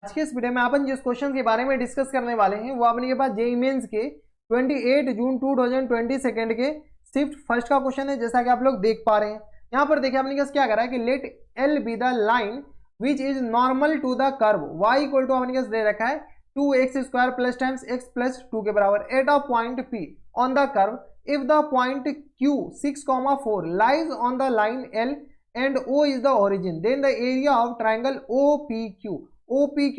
आज के इस वीडियो में अपन जिस क्वेश्चन के बारे में डिस्कस करने वाले हैं वो अपने के पास जेईई मेंस के 28 जून 2022 के शिफ्ट फर्स्ट का क्वेश्चन है। जैसा कि आप लोग देख पा रहे हैं यहाँ पर देखिए अपने पास क्या करा है कि let L be the line which is normal to the curve y equal to अपने पास दे रखा है 2x² plus times x plus 2 के बराबर at a point P on the curve if the point Q 6,4 lies on the line L and O is the origin then the area of triangle OPQ OPQ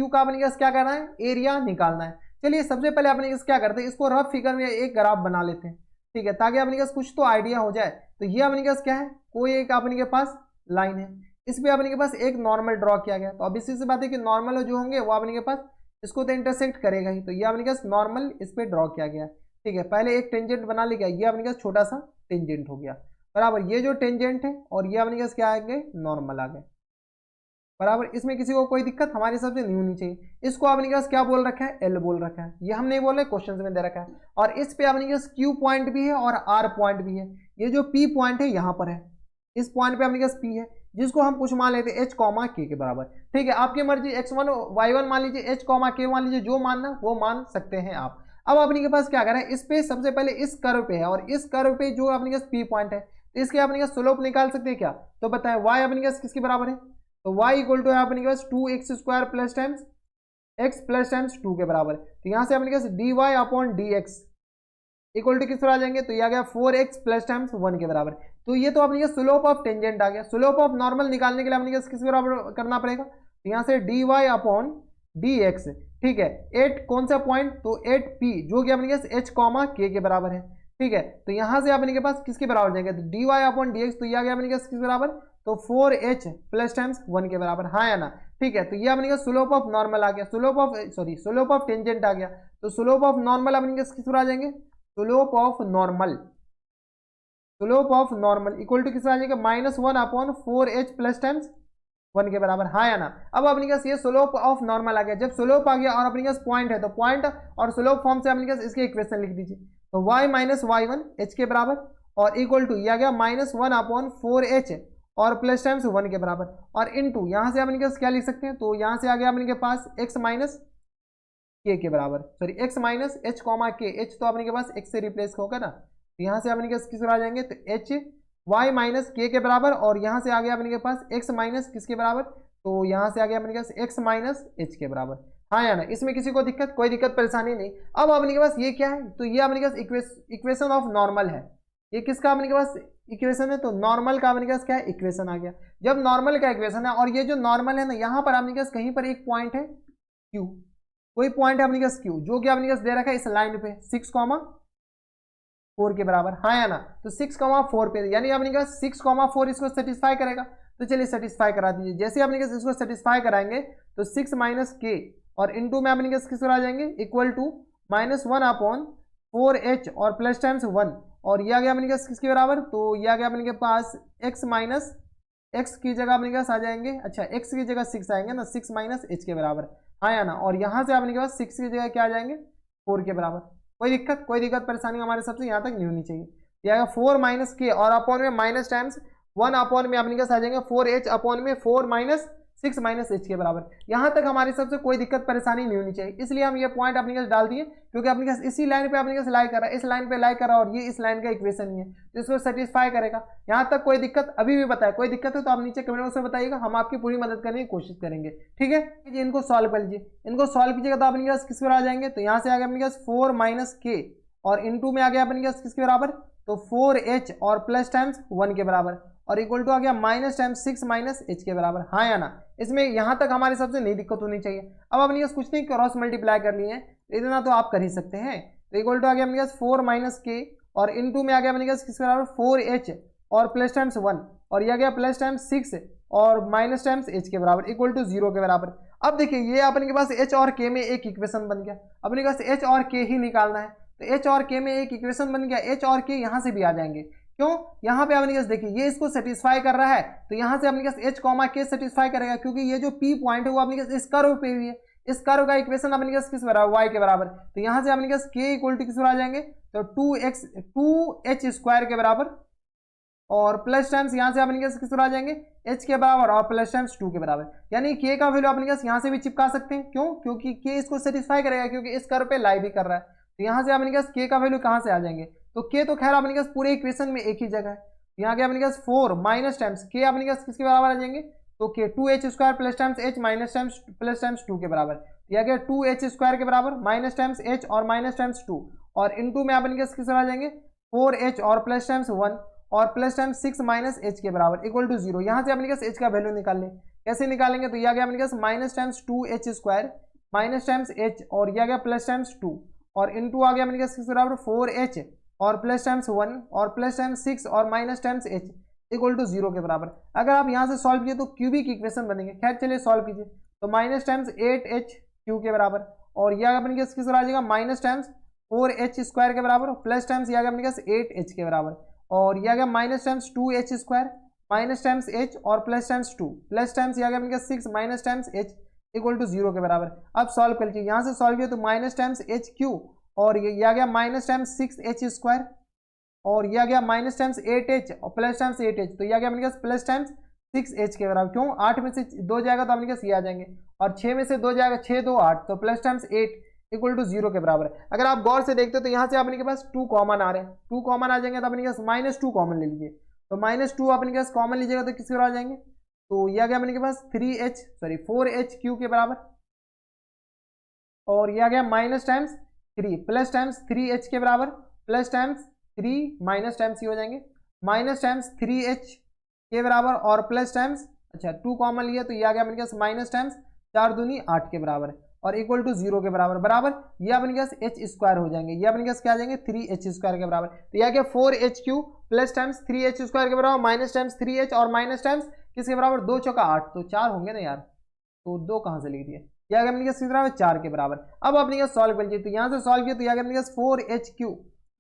का अपने पास क्या करना है, area निकालना है। चलिए सबसे पहले अपने पास क्या करते हैं, इसको रफ फिगर में एक ग्राफ बना लेते हैं, ठीक है, ताकि अपने पास कुछ तो आइडिया हो जाए। तो ये अपने पास क्या है, कोई एक अपने के पास लाइन है, इस पे अपने के पास एक नॉर्मल ड्रॉ किया गया। तो अब इसी से बात है कि नॉर्मल जो होंगे वो अपने के पास इसको तो इंटरसेक्ट करेगा ही। तो ये अपने पास नॉर्मल इस पे ड्रॉ किया गया, ठीक है। पहले एक टेंजेंट बना लिया, ये अपने पास छोटा सा टेंजेंट हो गया बराबर। ये जो टेंजेंट है और ये अपने पास क्या आ गए, नॉर्मल आ गए बराबर। इसमें किसी को कोई दिक्कत हमारे हिसाब से नहीं होनी चाहिए। इसको आपने पास क्या बोल रखा है, एल बोल रखा है, ये हम नहीं बोल रहे, क्वेश्चन में दे रखा है। और इस पे आपने पास क्यू पॉइंट भी है और आर पॉइंट भी है। ये जो पी पॉइंट है यहाँ पर है, इस पॉइंट पे अपने पास पी है, जिसको हम कुछ मान लेते हैं एच कॉमा के के बराबर, ठीक है। आपकी मर्जी x1 y1 मान लीजिए, एच कॉमा के मान लीजिए, जो मानना वो मान सकते हैं आप। अब अपने के पास क्या करें, इस पे सबसे पहले इस कर्व पे है और इस कर्व पे जो अपने पास पी पॉइंट है, तो इसके अपने पास स्लोप निकाल सकते हैं क्या, तो बताएं y अपने पास किसके बराबर है, तो y इक्वल टू है अपने पास 2x² plus times x plus times 2 के बराबर। तो यहाँ से अपने पास dy upon dx equal to किस पर आ जाएंगे, तो ये आ गया 4x प्लस टाइम्स 1 के बराबर। तो ये तो अपने पास स्लोप ऑफ टेंजेंट आ गया। स्लोप ऑफ नॉर्मल निकालने के लिए अपने पास किस बराबर करना पड़ेगा, तो यहाँ से dy अपॉन dx, ठीक है। 8 कौन सा पॉइंट, तो 8p जो कि अपने पास h कॉमा k के बराबर है, ठीक है। तो यहाँ से अपने के पास किसके बराबर जाएंगे, तो dy अपॉन dx, तो ये आ गया अपने पास किस बराबर, तो 4h प्लस टाइम्स 1 के बराबर, हाँ या ना, ठीक है। तो ये अपने का स्लोप ऑफ नॉर्मल आ गया, स्लोप ऑफ टेंजेंट आ गया। तो स्लोप ऑफ नॉर्मल अपने किस पर आ जाएंगे, slope of normal equal to किस आ जाएगा, -1 अपॉन 4h प्लस टाइम्स 1 के बराबर, हाँ या ना। अब अपने पास ये स्लोप ऑफ नॉर्मल आ गया। जब स्लोप आ गया और अपने पास पॉइंट है, तो पॉइंट और स्लोप फॉर्म से अपने पास इसके इक्वेशन लिख दीजिए। तो y माइनस y1 h के बराबर और इक्वल टू यह गया -1 अपॉन 4h और प्लस टाइम्स 1 के बराबर और इनटू यहाँ से अपने पास क्या लिख सकते हैं, तो यहाँ से आ गया अपने के पास x माइनस के के बराबर, sorry x minus h comma के, h तो अपने के पास x से रिप्लेस होगा ना। तो यहाँ से अपने के पास किस आ जाएंगे, तो h y माइनस के बराबर और यहाँ से आ गया अपने के पास x माइनस किसके बराबर, तो यहाँ से आ गया अपने के पास x माइनस h के बराबर, हाँ या ना। इसमें किसी को दिक्कत, कोई दिक्कत परेशानी नहीं। अब अपने के पास ये क्या है, तो ये अपने के पास इक्वेशन ऑफ नॉर्मल है। ये किसका अपने के पास इक्वेशन है, तो नॉर्मल का अपने के पास क्या है, इक्वेशन आ गया। जब नॉर्मल का इक्वेशन है और ये जो नॉर्मल है ना, यहाँ पर अपने के पास कहीं पर एक पॉइंट है Q, कोई पॉइंट है अपने के पास Q जो कि अपने के पास दे रखा है इस लाइन पे 6,4 के बराबर, हाँ या ना। तो 6,4 पे यानी अपने के पास 6,4 इसको सेटिस्फाई करेगा। तो चलिए सेटिस्फाई करा दीजिए। जैसे अपने के इसको सेटिस्फाई कराएंगे तो 6 माइनस के और इनटू में अपने के किस आ जाएंगे, इक्वल टू -1 अपॉन 4h और प्लस टाइम्स 1 और ये आ गया अपने के किसके बराबर, तो ये आ गया अपने के पास x माइनस x की जगह अपने के पास आ जाएंगे, अच्छा x की जगह 6 आएंगे ना, 6 माइनस h के बराबर, हाँ या ना। और यहाँ से अपने के पास 6 की जगह क्या आ जाएंगे, 4 के बराबर। कोई दिक्कत परेशानी हमारे सबसे यहाँ तक नहीं होनी चाहिए। ये आएगा 4 माइनस के और अपॉन में माइनस टाइम्स 1 अपॉन में अपने के पास आ जाएंगे 4h अपॉन में 4 माइनस 6 माइनस h के बराबर। यहाँ तक हमारे सबसे कोई दिक्कत परेशानी नहीं होनी चाहिए, इसलिए हम ये पॉइंट अपने पास डाल दिए, क्योंकि अपने पास इसी लाइन पे अपने पास लाई कर रहा है, इस लाइन पे लाई कर रहा है और ये इस लाइन का इक्वेशन ही है, तो इसको सेटिस्फाई करेगा। यहाँ तक कोई दिक्कत अभी भी बताए, कोई दिक्कत है तो आप नीचे कमेंट बॉक्स में बताइएगा, हम आपकी पूरी मदद करने की कोशिश करेंगे, ठीक है। इनको सॉल्व कर लीजिए, इनको सॉल्व कीजिएगा तो अपने पास किस पर आ जाएंगे, तो यहाँ से आ गया अपने पास 4 माइनस के और इनटू में आ गया अपने पास किसके बराबर, तो 4h और प्लस टाइम्स 1 के बराबर और इक्वल टू आ गया माइनस टाइम्स 6 माइनस h के बराबर, हाँ या ना। इसमें यहाँ तक हमारे सबसे नहीं दिक्कत होनी चाहिए। अब अपने पास कुछ नहीं, क्रॉस मल्टीप्लाई कर लिए हैं, इतना तो आप कर ही सकते हैं। तो इक्वल टू आ गया अपने पास 4 माइनस के और इनटू में आ गया अपने पास किसके बराबर 4h और प्लस टाइम्स 1 और यह गया प्लस टाइम्स 6 और माइनस टाइम्स h के बराबर इक्वल टू 0 के बराबर। अब देखिए ये अपने के पास h और k में एक इक्वेशन बन गया, अपने पास h और k ही निकालना है। तो h और k में एक इक्वेशन बन गया, h और k यहाँ से भी आ जाएंगे, क्यों, यहाँ पे अपने पास देखिए ये इसको सेटिस्फाई कर रहा है, तो यहाँ से अपने पास h कॉमा k सेटिस्फाई करेगा, क्योंकि ये जो p पॉइंट है वो अपने पास इस कर्व पे भी है, इस कर्व का इक्वेशन अपने पास किस बराबर, y के बराबर। तो यहाँ से अपने पास k इक्वल टू किस पर आ जाएंगे, तो 2h स्क्वायर के बराबर और प्लस टाइम्स यहाँ से अपने पास किस तरह आ जाएंगे h के बराबर और प्लस टाइम्स 2 के बराबर, यानी k का वैल्यू अपने पास यहाँ से भी चिपका सकते हैं। क्यों? क्योंकि k इसको सेटिस्फाई करेगा, क्योंकि इस कर्व पे लाई भी कर रहा है। तो यहाँ से अपने पास k का वैल्यू कहाँ से आ जाएंगे, तो k तो खैर अपने पास पूरे इक्वेशन में एक ही जगह है। यहाँ के अपने पास 4 माइनस टाइम्स k अपने पास किसके बराबर आ जाएंगे, तो k 2h square plus times h minus times plus times 2 के बराबर, या गया 2h स्क्वायर के बराबर माइनस टाइम्स h और माइनस टाइम्स 2, और इनटू में अपने पास किस आ जाएंगे 4h और प्लस टाइम्स 1 और प्लस टाइम्स 6 माइनस h के बराबर इक्वल टू 0। यहाँ से अपने पास h का वैल्यू निकाल लें, कैसे निकालेंगे, तो यह गया अपने पास minus times 2h square minus times h और यह गया प्लस टाइम्स 2 और इनटू आ गया अपने पास किस बराबर 4h और प्लस टाइम्स 1 और प्लस टाइम्स 6 और minus times h equal to 0 के बराबर। अगर आप यहाँ से सॉल्व किए तो क्यूबिक इक्वेशन बनेंगे। खैर चलिए सॉल्व कीजिए, तो माइनस टाइम्स 8h क्यू के बराबर और यह अपने पास किस आ जाएगा माइनस टाइम्स 4h स्क्वायर के बराबर प्लस टाइम्स यह अपने पास 8h के बराबर, और यह गया minus times 2h square minus times h और प्लस टाइम्स 2 प्लस टाइम्स यह गया अपने पास 6 minus times h equal to 0 के बराबर। अब सॉल्व कर लीजिए, यहाँ से सॉल्व किया तो माइनस टाइम्स h क्यू और यह गया माइनस टाइम्स 6h स्क्वायर और यह गया माइनस टाइम्स 8h और प्लस टाइम्स 8h, तो यह गया अपने पास प्लस टाइम्स 6h के बराबर। क्यों? 8 में से 2 जाएगा तो अपने पास ये आ जाएंगे और 6 में से 2 जाएगा 6 2 8, तो प्लस टाइम्स 8 इक्वल टू 0 के बराबर। अगर आप गौर से देखते हो तो यहाँ से अपने के पास 2 कॉमन आ रहे हैं, 2 कॉमन आ जाएंगे तो अपने पास माइनस 2 कॉमन ले लीजिए, तो माइनस 2 अपने पास कॉमन लीजिएगा तो किसके बराबर आ जाएंगे, तो यह गया अपने के पास 4h क्यू के बराबर और यह गया minus times 3 plus times 3h के बराबर प्लस टाइम्स 3 माइनस टाइम्स ये हो जाएंगे माइनस टाइम्स 3h के बराबर और प्लस टाइम्स अच्छा 2 कॉमन लिया तो ये आ गया अपने पास माइनस टाइम्स 4 दूनी 8 के बराबर और इक्वल टू 0 के बराबर बराबर ये अपने पास h स्क्वायर हो जाएंगे, ये अपने पास क्या आ जाएंगे 3h स्क्वायर के बराबर। तो यह क्या 4h Q plus times 3h square के बराबर माइनस टाइम्स 3h और माइनस टाइम्स किसके बराबर 2 चौका 8, तो 4 होंगे ना यार, तो 2 कहाँ से लिख दिए, यह अपने पास किस बराबर 4 के बराबर। अब अपने पास सॉल्व कर लीजिए, तो यहाँ से सॉल्व किया तो यह अपने पास 4h Q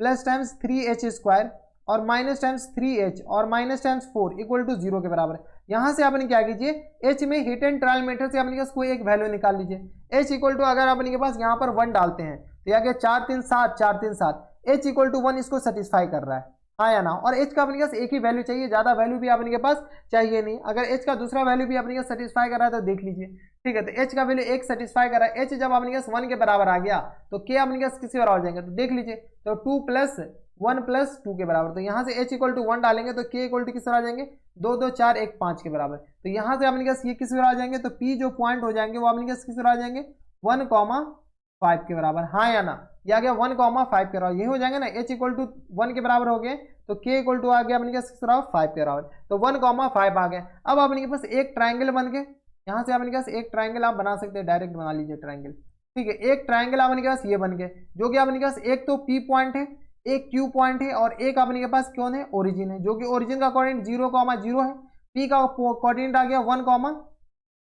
plus times 3h square और माइनस टाइम्स 3h और माइनस टाइम्स 4 इक्वल टू 0 के बराबर। यहाँ से आपने क्या कीजिए h में हिट एंड ट्रायल मेथड से अपने पास कोई एक वैल्यू निकाल लीजिए। h इक्वल टू अगर अपने के पास यहाँ पर 1 डालते हैं तो यह क्या 4 3 7 4 3 7 h इक्वल टू 1 इसको सेटिस्फाई कर रहा है, हाँ या ना, और h का अपने पास एक ही वैल्यू चाहिए, ज्यादा वैल्यू भी अपने के पास चाहिए नहीं। अगर h का दूसरा वैल्यू भी अपने पास सेटिस्फाई कर रहा है तो देख लीजिए, ठीक है, तो h का वैल्यू 1 सेटिस्फाई कर रहा है, h जब अपने पास 1 के बराबर आ गया तो k अपने पास किसके बराबर हो जाएंगे, तो देख लीजिए, तो 2 प्लस 1 प्लस 2 के बराबर, तो यहाँ से h इक्वल टू 1 डालेंगे तो k इक्वल टू किस तरह आ जाएंगे 2 2 4 1 5 के बराबर। तो यहाँ से अपने पास ये किस तरह आ जाएंगे, तो p जो पॉइंट हो जाएंगे वो अपने पास किस तरह आ जाएंगे 1,5 के बराबर, हाँ या ना, ये आ गया 1,5 के बराबर, ये हो जाएंगे ना, h इक्वल टू 1 के बराबर हो गए तो k इक्वल टू आ गया अपने पास किस तरह 5 के बराबर, तो 1,5 आ गए। अब अपने के पास एक ट्राइंगल बन गए, यहाँ से अपने पास एक ट्राइंगल आप बना सकते हैं, डायरेक्ट बना लीजिए ट्राइंगल, ठीक है, एक ट्राइंगल अपने के पास ये बन गए जो कि अपने के पास एक तो p पॉइंट है, एक q पॉइंट है और एक अपने के पास कौन है ओरिजिन है, जो कि ओरिजिन का कोऑर्डिनेट 0,0 है, p का कोऑर्डिनेट आ गया 1,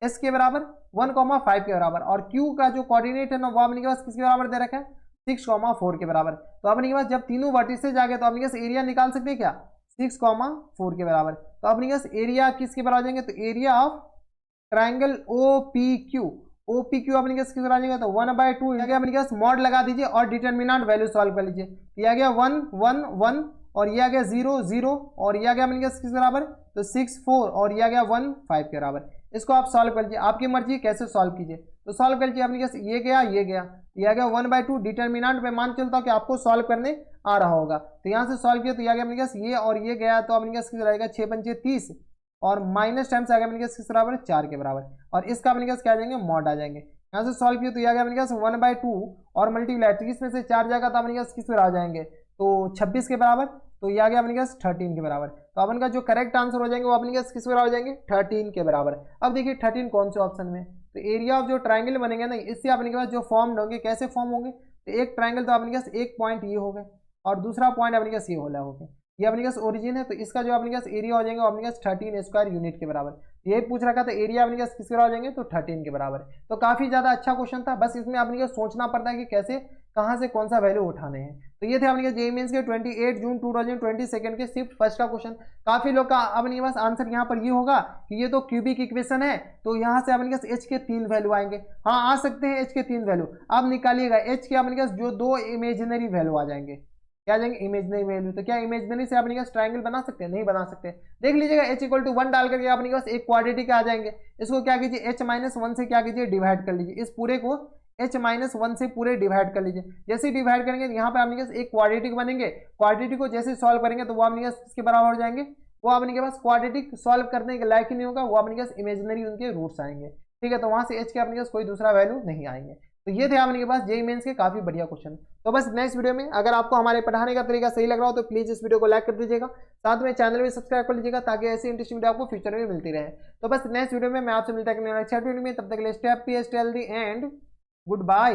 s के बराबर 1,5 के बराबर और q का जो कोऑर्डिनेट है ना वो अपने के पास किसके बराबर दे रखा है 6,4 के बराबर। तो अपने के पास जब तीनों वर्टिसेस आ गए तो अपने के पास एरिया निकाल सकते हैं क्या 6,4 के बराबर, तो अपने के पास एरिया किसके बराबर आ जाएंगे, तो area of triangle OPQ, OPQ अपने के पास किस आ जाएगा तो 1/2 यह गया अपने के पास मॉड लगा दीजिए और डिटरमिनेंट वैल्यू सॉल्व कर लीजिए, यह गया 1 1 1 और यह गया 0 0 और यह गया अपने के पास किस बराबर तो 6 4 और यह गया 1 5 के बराबर। इसको आप सॉल्व कर लीजिए, आपकी मर्जी कैसे सॉल्व कीजिए, तो सॉल्व कर लीजिए अपने पास ये गया यह गया 1/2 डिटरमिनेंट में मान चलता हूँ कि आपको सॉल्व करने आ रहा होगा, तो यहाँ से सॉल्व किया तो यह गया अपने पास ये और ये गया तो अपने पास किस रहेगा 6 पंचे 30 और माइनस टाइम से आ गया अपने पास किस बराबर 4 के बराबर और इसका अपने पास क्या आ जाएंगे मॉड आ जाएंगे। यहाँ से सॉल्व किया तो यह गया अपने पास 1/2 और मल्टीप्लाई 30 में से 4 जाएगा तो अपने पास किस पर आ जाएंगे तो 26 के बराबर, तो यह आ गया अपने पास 13 के बराबर। तो अपन का जो करेक्ट आंसर हो जाएंगे वो अपने पास किस बराबर हो जाएंगे 13 के बराबर। अब देखिए 13 कौन से ऑप्शन में, तो एरिया ऑफ जो ट्राइंगल बनेंगे ना इससे अपने के पास जो फॉर्म होंगे कैसे फॉर्म होंगे, तो एक ट्राइंगल तो अपने पास एक पॉइंट ये हो गए और दूसरा पॉइंट अपने पास ये होला हो गया, ये अपने पास ओरिजिन है तो इसका जो अपने पास एरिया हो जाएगा अपने पास 13 स्क्वायर यूनिट के बराबर। ये पूछ रखा था एरिया अपने पास किसके बराबर हो जाएंगे तो 13 के बराबर। तो काफी ज्यादा अच्छा क्वेश्चन था, बस इसमें अपने पास सोचना पड़ता है कि कैसे कहाँ से कौन सा वैल्यू उठाने हैं। तो ये थे अपने पास जेईई मेंस के 28 जून 2022 के शिफ्ट फर्स्ट का क्वेश्चन। काफी लोग का अपने पास आंसर यहाँ पर ये होगा कि ये तो क्यूबिक इक्वेशन है तो यहाँ से अपने पास h के 3 वैल्यू आएंगे, हाँ आ सकते हैं h के 3 वैल्यू। अब निकालिएगा h के अपने पास जो 2 इमेजिनरी वैल्यू आ जाएंगे, क्या आ जाएंगे इमेजनरी वैल्यू। तो क्या इमेजनरी से अपने पास ट्राइंगल बना सकते हैं? नहीं बना सकते। देख लीजिएगा h इक्वल टू 1 डाल करके अपने पास एक क्वाड्रेटिक आ जाएंगे। इसको क्या कीजिए h-1 से क्या कीजिए डिवाइड कर लीजिए, इस पूरे को h-1 से पूरे डिवाइड कर लीजिए। जैसे डिवाइड करेंगे यहाँ पे अपने पास एक क्वाड्रेटिक बनेंगे। क्वाड्रेटिक को जैसे सॉल्व करेंगे तो वो अपने पास किसके बराबर हो जाएंगे, वो अपने के पास क्वाड्रेटिक सॉल्व करने के लायक ही नहीं होगा, वो अपने पास इमेजनरी उनके रूट्स आएंगे। ठीक है, तो वहां से h के अपने पास कोई दूसरा वैल्यू नहीं आएंगे। तो ये थे अपने के पास जेईई मेंस के काफी बढ़िया क्वेश्चन। तो बस नेक्स्ट वीडियो में अगर आपको हमारे पढ़ाने का तरीका सही लग रहा हो तो प्लीज इस वीडियो को लाइक कर दीजिएगा, साथ में चैनल भी सब्सक्राइब कर लीजिएगा ताकि ऐसी इंटरेस्टिंग वीडियो आपको फ्यूचर में मिलती रहे। तो बस नेक्स्ट वीडियो में मैं आपसे मिलता है, तब तक के लिए stay happy, stay healthy and good bye.